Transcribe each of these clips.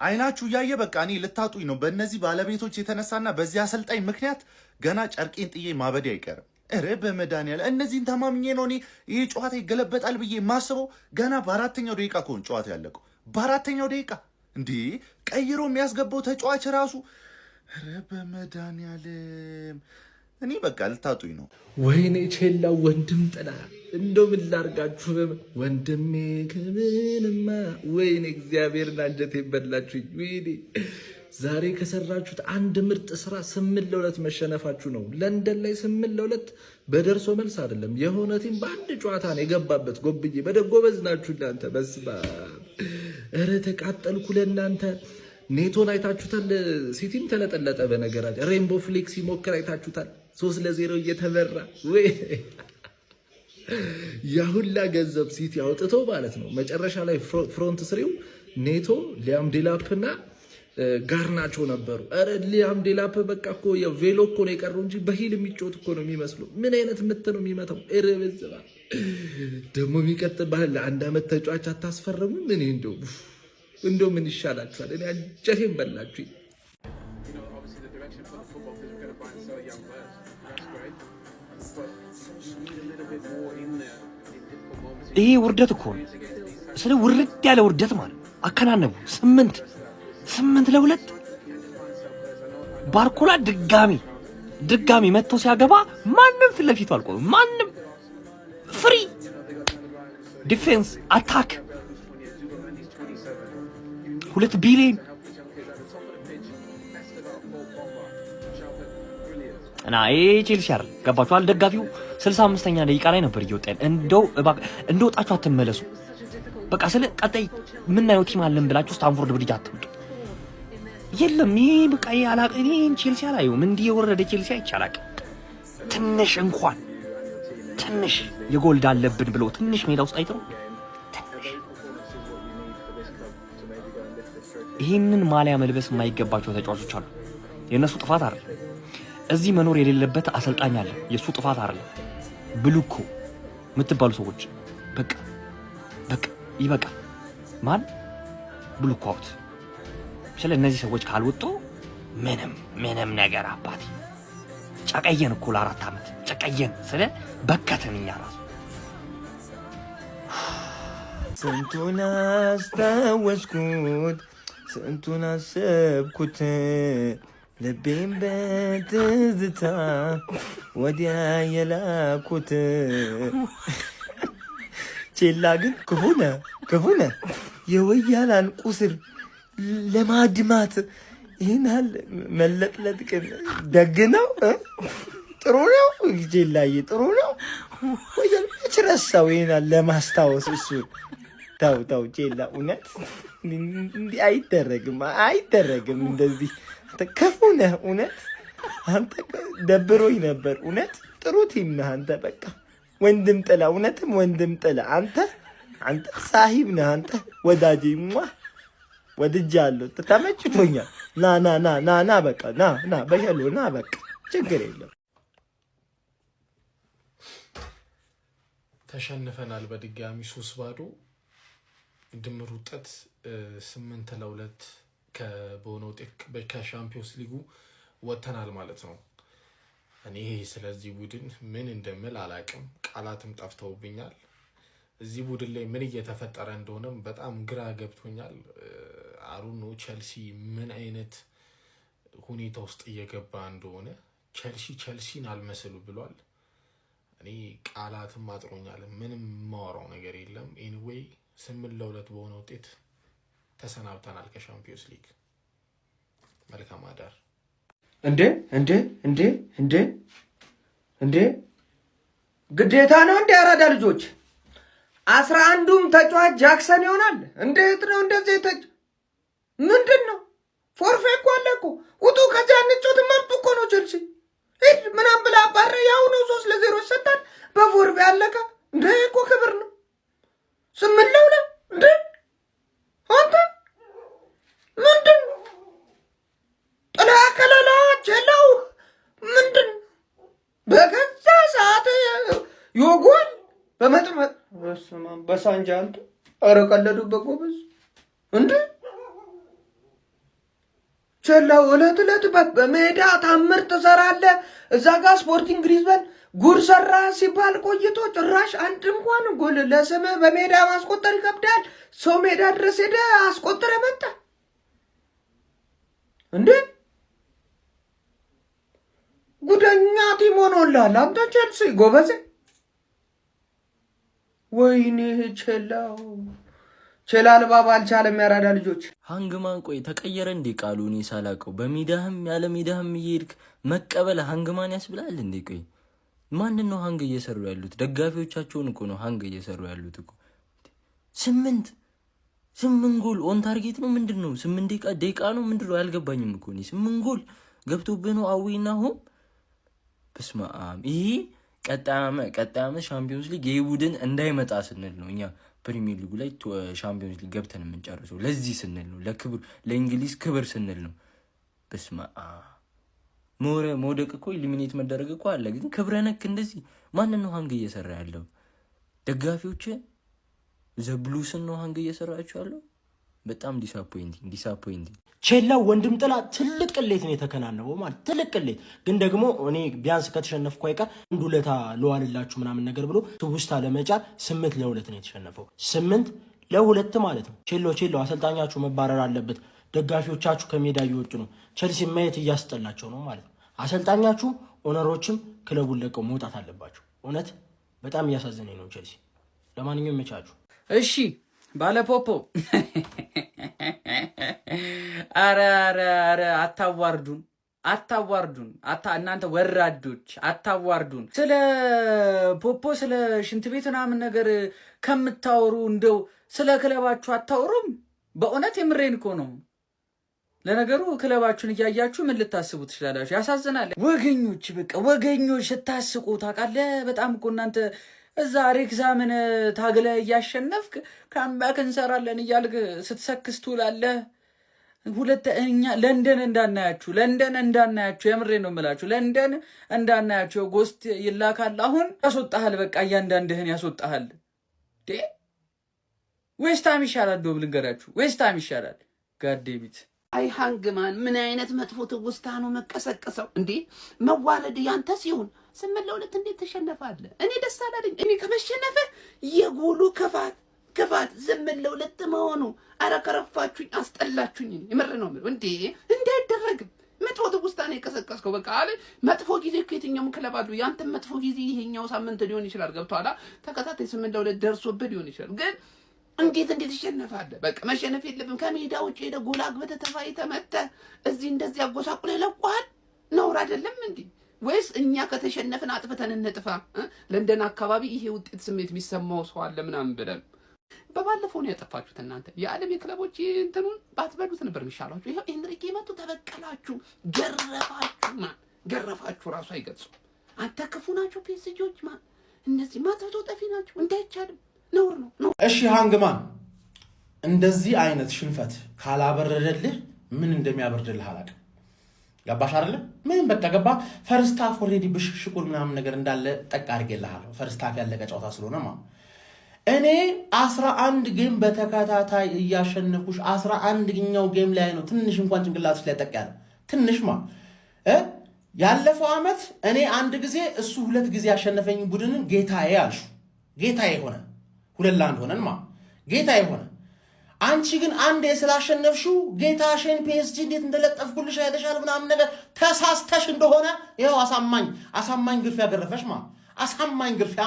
አይናችሁ ያየ በቃ እኔ ልታጡኝ ነው በእነዚህ ባለቤቶች የተነሳና በዚህ አሰልጣኝ ምክንያት ገና ጨርቄን ጥዬ ማበዴ አይቀርም። እረ በመድኃኒዓለም እነዚህን ተማምኜ ነው እኔ ይሄ ጨዋታ ይገለበጣል ብዬ የማስበው። ገና በአራተኛው ደቂቃ ከሆነ ጨዋታ ያለቀው በአራተኛው ደቂቃ እንዴ ቀይሮ የሚያስገባው ተጫዋች ራሱ እረ በመድኃኒዓለም እኔ በቃ ልታጡኝ ነው። ወይኔ ቼላ ወንድም ጥላ እንደው ምን ላርጋችሁ ወንድሜ ከምንማ ወይኔ እግዚአብሔርን አንጀት ይበላችሁኝ። ወይኔ ዛሬ ከሰራችሁት አንድ ምርጥ ስራ 8-2 መሸነፋችሁ ነው። ለንደን ላይ 8-2 በደርሶ መልስ አይደለም የሆነ ቲም በአንድ ጨዋታ ነው የገባበት። ጎብዬ በደጎበዝ ናችሁ እናንተ። በስባ እረ ተቃጠልኩ ለእናንተ። ኔቶን አይታችሁታል። ሲቲም ተለጠለጠ። በነገራችን ሬንቦ ፍሌክስ ይሞክር አይታችሁታል። 3-0 እየተበራ ወይ ያሁላ ገንዘብ ሲቲ አውጥቶ ማለት ነው። መጨረሻ ላይ ፍሮንት ስሪው ኔቶ፣ ሊያም ዴላፕና ጋርናቾ ነበሩ። አረ ሊያም ዴላፕ በቃ እኮ የቬሎ እኮ ነው የቀረው እንጂ በሂል የሚጮት እኮ ነው የሚመስለው። ምን አይነት ምት ነው የሚመታው? እረ በዝባ ደግሞ የሚቀጥል ባህል ለአንድ አመት ተጫዋች አታስፈርሙ። ምን እንደው ምን ይሻላችኋል? እኔ አንጀቴን በላችሁ። ይሄ ውርደት እኮ ነው። ስለ ውርድ ያለ ውርደት ማለት አከናነቡ 8-2 ባርኮላ ድጋሚ መጥቶ ሲያገባ ማንም ፊት ለፊቱ አልቆመም። ማንም ፍሪ ዲፌንስ አታክ 2 ቢሊዮን እና ቼልሲ አይደል ገባችኋል? ደጋፊው 65ኛ ደቂቃ ላይ ነበር እየወጣ እንደወጣችሁ አትመለሱ። በቃ ስለ ቀጣይ ምናየው ቲም አለን ብላችሁ ስታንፎርድ ብሪጅ አትምጡ። የለም ይሄ በቃ እኔ ቼልሲ አላየሁም። እንዲህ የወረደ ቼልሲ አይቻላል። ትንሽ የጎልድ አለብን ብለው ትንሽ ሜዳ ውስጥ አይተው ይህንን ማሊያ መልበስ የማይገባቸው ተጫዋቾች አሉ። የእነሱ ጥፋት አይደል። እዚህ መኖር የሌለበት አሰልጣኝ አለ። የሱ ጥፋት አይደለም። ብሉኮ የምትባሉ ሰዎች በቃ ይበቃ። ማን ብሉኮ አውት። ስለ እነዚህ ሰዎች ካልወጡ ምንም ነገር አባቴ ጨቀየን እኮ ለ4 ዓመት ጨቀየን። ስለ በከተን እኛ ራሱ ስንቱን አስታወስኩት ስንቱን አሰብኩት ልቤን በትዝታ ወዲያ የላኩት። ቼላ ግን ክፉነ የወያላን ቁስር ለማድማት ይህናል መለጥለጥ ግን ደግ ነው። ጥሩ ነው ቼላዬ ጥሩ ነው። ወያል ረሳው ይህናል ለማስታወስ እሱን ተው ቼላ እውነት እንዲህ አይደረግም እንደዚህ ከፉ ነህ እውነት። አንተ ደብሮኝ ነበር እውነት። ጥሩ ቲም ነህ አንተ በቃ ወንድም ጥላ እውነትም ወንድም ጥላ አንተ ሳሂብ ነህ አንተ ወዳጄ ወድጃለሁ። ተመችቶኛል። ና በቃ ና በሄሎ ና በቃ ችግር የለም። ተሸንፈናል በድጋሚ 3-0 ድምር ውጤት 8-2 በሆነ ውጤት ከሻምፒዮንስ ሊጉ ወጥተናል ማለት ነው። እኔ ስለዚህ ቡድን ምን እንደምል አላቅም፣ ቃላትም ጠፍተውብኛል። እዚህ ቡድን ላይ ምን እየተፈጠረ እንደሆነም በጣም ግራ ገብቶኛል። አሩኖ ቼልሲ ምን አይነት ሁኔታ ውስጥ እየገባ እንደሆነ ቼልሲን አልመስሉ ብሏል። እኔ ቃላትም አጥሮኛል፣ ምንም የማወራው ነገር የለም። ኤኒዌይ 8-2 በሆነ ውጤት ተሰናብተናል ከሻምፒዮንስ ሊግ። መልካም አዳር። እንዴ ግዴታ ነው እንዴ? አራዳ ልጆች 11ዱም ተጫዋች ጃክሰን ይሆናል? እንዴት ነው እንደዚህ ምንድን ነው? ፎርፌ እኮ አለ እኮ። ውጡ ከዚያ እንጮት መርጡ እኮ ነው ቼልሲ። ሂድ ምናምን ብላ አባረ ያው ነው 3-0 ይሰጣል። በፎርፌ አለቀ እንዴ እኮ ክብር ነው። 8-2 እንዴ አንተ ምንድን ጥላ ከለላ ቼላው ምንድን በገዛ ሰዓት ይወጓል በመጥመጥ በሳንጃ አንተ ኧረ ቀለዱበት ጎበዝ እንዴ ቸላው እለት በሜዳ ታምር ትሰራለህ። እዛ ጋር ስፖርቲንግ ሊዝበን ጉድ ሰራ ሲባል ቆይቶ ጭራሽ አንድ እንኳን ጎል ለስምህ በሜዳ ማስቆጠር ይከብዳል። ሰው ሜዳ ድረስ ሄደ አስቆጥረ መጣ እንዴ! ጉደኛ ቲም ሆኖልሃል አንተ ቼልሲ ጎበዝ። ወይኔ ቸላው ቸላል ባባ አልቻለም። ያራዳ ልጆች ሃንግማን ቆይ ተቀየረ እንዴ ቃሉ? እኔ ሳላቀው በሜዳህም ያለ ሜዳህም እየሄድክ መቀበል ሃንግማን ያስብላል እንዴ? ቆይ ማንን ነው ሃንግ እየሰሩ ያሉት? ደጋፊዎቻቸውን እኮ ነው ሃንግ እየሰሩ ያሉት እኮ። 8 ጎል ኦን ታርጌት ነው ምንድን ነው? 8 ደቂቃ ነው ምንድን ነው? አልገባኝም እኮ እኔ 8 ጎል ገብቶብህ ነው አዊና ሆም። በስመ አብ። ይሄ ቀጣይ ዓመት ሻምፒዮንስ ሊግ ይሄ ቡድን እንዳይመጣ ስንል ነው እኛ ፕሪሚየር ሊጉ ላይ ሻምፒዮንስ ሊግ ገብተን የምንጨርሰው። ለዚህ ስንል ነው፣ ለክብር ለእንግሊዝ ክብር ስንል ነው። በስመ አብ። መውደቅ እኮ ኢሊሚኔት መደረግ እኮ አለ፣ ግን ክብረ ነክ እንደዚህ ማንን ነው ሃንግ እየሰራ ያለው? ደጋፊዎች ዘብሉስን ነው ሃንግ እየሰራቸው ያለው። በጣም ዲስአፖይንቲንግ። ቼላው ወንድም ጥላ ትልቅ ቅሌት ነው የተከናነበው ማለት ትልቅ ቅሌት። ግን ደግሞ እኔ ቢያንስ ከተሸነፍኩ አይቀር አንድ ውለታ ለዋልላችሁ ምናምን ነገር ብሎ ትውስታ ለመጫር 8-2 ነው የተሸነፈው። 8-2 ማለት ነው። ቼሎ አሰልጣኛችሁ መባረር አለበት። ደጋፊዎቻችሁ ከሜዳ እየወጡ ነው። ቼልሲ ማየት እያስጠላቸው ነው ማለት ነው። አሰልጣኛችሁ ኦነሮችም ክለቡን ለቀው መውጣት አለባቸው። እውነት በጣም እያሳዘነኝ ነው ቼልሲ። ለማንኛውም መቻችሁ እሺ ባለፖፖ አረ አታዋርዱን እናንተ ወራዶች አታዋርዱን። ስለ ፖፖ ስለ ሽንት ቤት ምናምን ነገር ከምታወሩ እንደው ስለ ክለባችሁ አታወሩም? በእውነት የምሬን እኮ ነው። ለነገሩ ክለባችሁን እያያችሁ ምን ልታስቡ ትችላላችሁ? ያሳዝናል። ወገኞች በቃ ወገኞች ስታስቁ ታውቃለህ። በጣም እኮ እናንተ እዛ ሬክዛምን ታግለ እያሸነፍክ ካምባክ እንሰራለን እያልክ ስትሰክስ ትውላለህ። ሁለተኛ ለንደን እንዳናያችሁ የምሬ ነው የምላችሁ። ለንደን እንዳናያችሁ ጎስት ይላካል። አሁን ያስወጣሃል። በቃ እያንዳንድህን ያስወጣሃል። ዌስትሃም ይሻላል። ዶብ ልንገራችሁ፣ ዌስትሃም ይሻላል። ጋዴቢት አይ ሃንግማን ምን አይነት መጥፎ ትውስታ ነው መቀሰቀሰው እንዴ? መዋለድ ያንተ ሲሆን 8-2 እንዴት ተሸነፋለ? እኔ ደስ አላለኝ። እኔ ከመሸነፈ የጎሉ ክፋት 8-2 መሆኑ አረ ከረፋችሁኝ፣ አስጠላችሁኝ። የምር ነው እንዴ እንዳይደረግም መጥፎ ትውስታ ነው የቀሰቀስከው። በቃ አለ መጥፎ ጊዜ ከየትኛውም ክለብ አሉ። ያንተ መጥፎ ጊዜ ይሄኛው ሳምንት ሊሆን ይችላል። ገብቶሃል? ተከታታይ 8-2 ደርሶብህ ሊሆን ይችላል ግን እንዴት ይሸነፋል? በቃ መሸነፍ የለብም። ከሜዳ ውጭ ሄደ ጎል አግብተህ ተፋይተህ መተህ እዚህ እንደዚህ አጎሳቁለህ ለቋል። ነውር አይደለም እንዴ? ወይስ እኛ ከተሸነፍን አጥፍተን እንጥፋ? ለንደን አካባቢ ይሄ ውጤት ስሜት የሚሰማው ሰው አለ ምናምን ብለን በባለፈው ነው ያጠፋችሁት እናንተ። የዓለም የክለቦች እንትኑን ባትበሉት ነበር የሚሻላችሁ። ይሄ ኤንሪኬ መጡ ተበቀላችሁ፣ ገረፋችሁ ራሱ አይገልጹም። አንተ ክፉ ናቸው ፒኤስጂዎች እነዚህ ማጥፍቶ ጠፊ ናቸው። እንዳይቻልም ነውር ነው። እሺ ሃንግማን እንደዚህ አይነት ሽንፈት ካላበረደልህ ምን እንደሚያበርድልህ አላውቅም። ገባሽ አይደለ? ምን በቃ ገባ። ፈርስት ሃፍ ኦልሬዲ ብሽሽቁል ምናምን ነገር እንዳለ ጠቅ አድርጌልሃለሁ። ፈርስት ሃፍ ያለቀ ጨዋታ ስለሆነ እኔ 11 ጌም በተከታታይ እያሸነፉሽ 11ኛው ጌም ላይ ነው ትንሽ እንኳን ጭንቅላትሽ ላይ ጠቅ ያለ ትንሽ ያለፈው ዓመት እኔ አንድ ጊዜ እሱ 2 ጊዜ ያሸነፈኝ ቡድንን ጌታዬ አልሹ። ጌታዬ ሆነ 2-1 ሆነን ጌታዬ ሆነ። አንቺ ግን አንዴ ስላሸነፍሽው ጌታሽን ፒኤስጂ እንዴት እንደለጠፍኩልሽ አይተሻል ምናምን ነገር ተሳስተሽ እንደሆነ ይኸው አሳማኝ ግርፊያ ገረፈሽ አሳማኝ ግርፊያ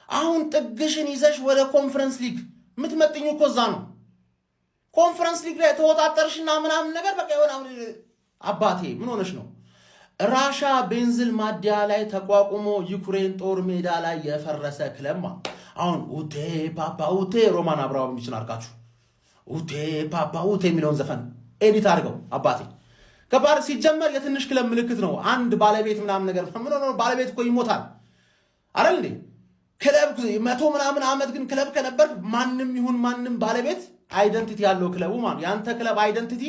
አሁን ጥግሽን ይዘሽ ወደ ኮንፈረንስ ሊግ የምትመጥኙ እኮ እዛ ነው። ኮንፈረንስ ሊግ ላይ ተወጣጠርሽና ምናምን ነገር በቃ ይሆን። አባቴ ምን ሆነሽ ነው? ራሻ ቤንዝል ማዲያ ላይ ተቋቁሞ ዩክሬን ጦር ሜዳ ላይ የፈረሰ ክለብ አሁን ኡቴ ፓፓ ኡቴ ሮማን አብራሞቪችን አርጋችሁ ኡቴ ፓፓ ኡቴ የሚለውን ዘፈን ኤዲት አድርገው አባቴ። ከባድ ሲጀመር የትንሽ ክለብ ምልክት ነው። አንድ ባለቤት ምናምን ነገር ምን ነው ባለቤት እኮ ይሞታል አይደል እንዴ? ክለብ 100 ምናምን ዓመት ግን ክለብ ከነበር ማንም ይሁን ማንም ባለቤት አይደንቲቲ ያለው ክለቡ ያንተ ክለብ አይደንቲቲ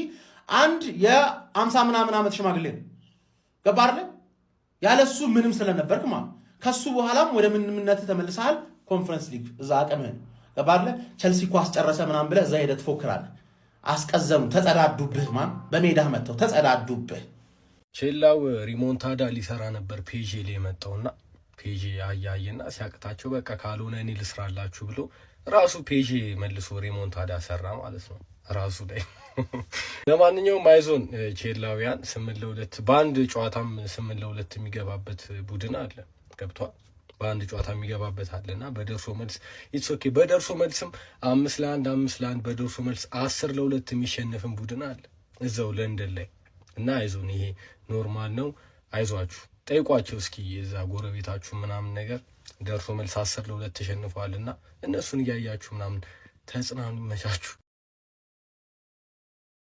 አንድ የ50 ምናምን ዓመት ሽማግሌ ነው። ገባህ አይደል? ያለሱ ምንም ስለነበርክ ከሱ በኋላም ወደ ምንምነት ተመልሰሃል። ኮንፈረንስ ሊግ እዛ አቀመን ገባህ አይደል? ቸልሲ ኳስ ጨረሰ ምናምን ብለህ እዛ ሄደህ ትፎክራለህ አስቀዘኑ፣ ተጸዳዱብህ። ማን በሜዳ መጥተው ተጸዳዱብህ። ቼላው ሪሞንታዳ ሊሰራ ነበር ፔጄ ላይ የመጣውና ፔጄ አያየና ሲያቅታቸው በቃ ካልሆነ እኔ ልስራላችሁ ብሎ ራሱ ፔጄ መልሶ ሪሞንታዳ ሰራ ማለት ነው ራሱ ላይ። ለማንኛውም አይዞን ቼላውያን 8-2 በአንድ ጨዋታም 8-2 የሚገባበት ቡድን አለ። ገብቷል። በአንድ ጨዋታ የሚገባበት አለና በደርሶ መልስ ኢትስ ኦኬ። በደርሶ መልስም 5-1 5-1 በደርሶ መልስ 10-2 የሚሸነፍን ቡድን አለ እዛው ለንደን ላይ እና አይዞን፣ ይሄ ኖርማል ነው። አይዟችሁ፣ ጠይቋቸው እስኪ የዛ ጎረቤታችሁ ምናምን ነገር ደርሶ መልስ 10-2 ተሸንፈዋልና እነሱን እያያችሁ ምናምን ተጽናኑ፣ ይመቻችሁ።